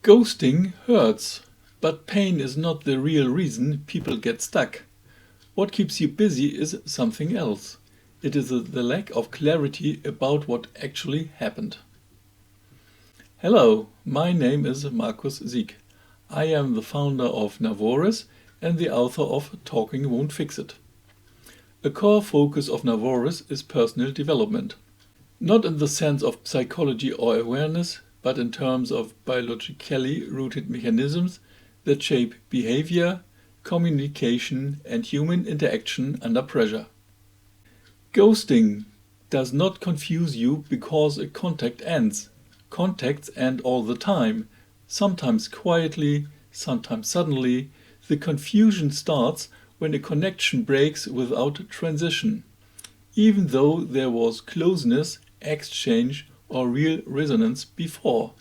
Ghosting hurts, but pain is not the real reason people get stuck. What keeps you busy is something else. It is the lack of clarity about what actually happened. Hello, my name is Sieg. I am the founder of NAVORES and the author of Talking Won't Fix It. A core focus of NAVORES is personal development. Not in the sense of psychology or awareness, but in terms of biologically rooted mechanisms that shape behavior, communication, and human interaction under pressure. Ghosting does not confuse you because a contact ends. Contacts end all the time, sometimes quietly, sometimes suddenly. The confusion starts when a connection breaks without transition, even though there was closeness, exchange, or real resonance before.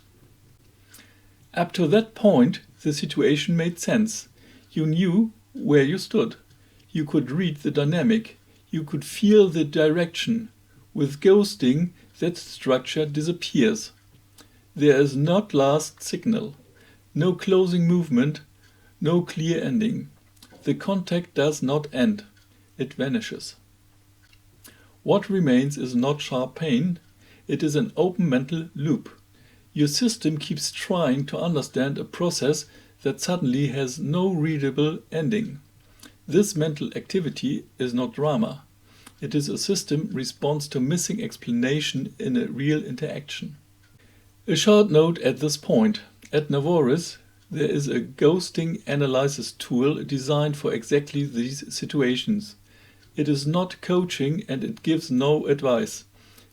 Up to that point, the situation made sense. You knew where you stood. You could read the dynamic. You could feel the direction. With ghosting, that structure disappears. There is not last signal, no closing movement, no clear ending. The contact does not end. It vanishes. What remains is not sharp pain. It is an open mental loop. Your system keeps trying to understand a process that suddenly has no readable ending. This mental activity is not drama. It is a system response to missing explanation in a real interaction. A short note at this point. At NAVORES, there is a ghosting analysis tool designed for exactly these situations. It is not coaching and it gives no advice.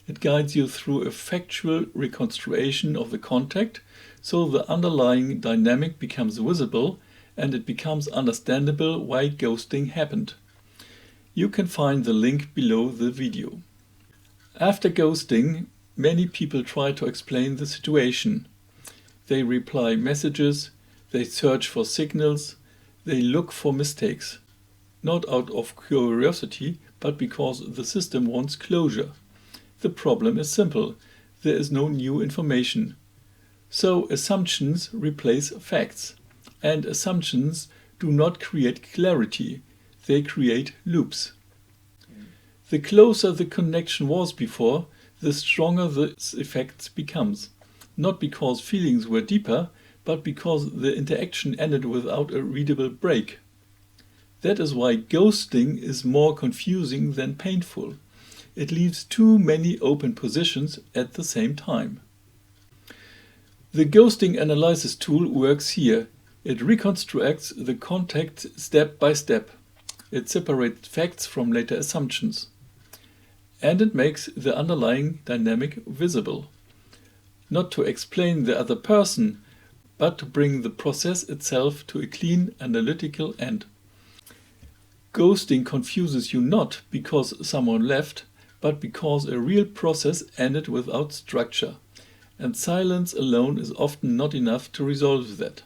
It guides you through a factual reconstruction of the contact, so the underlying dynamic becomes visible and it becomes understandable why ghosting happened. You can find the link below the video. After ghosting, many people try to explain the situation. They reply messages, they search for signals, they look for mistakes. Not out of curiosity, but because the system wants closure. The problem is simple. There is no new information. So assumptions replace facts. And assumptions do not create clarity. They create loops. The closer the connection was before, the stronger the effect becomes. Not because feelings were deeper, but because the interaction ended without a readable break. That is why ghosting is more confusing than painful. It leaves too many open positions at the same time. The ghosting analysis tool works here. It reconstructs the contact step by step. It separates facts from later assumptions. And it makes the underlying dynamic visible. Not to explain the other person, but to bring the process itself to a clean analytical end. Ghosting confuses you not because someone left, but because a real process ended without structure, and silence alone is often not enough to resolve that.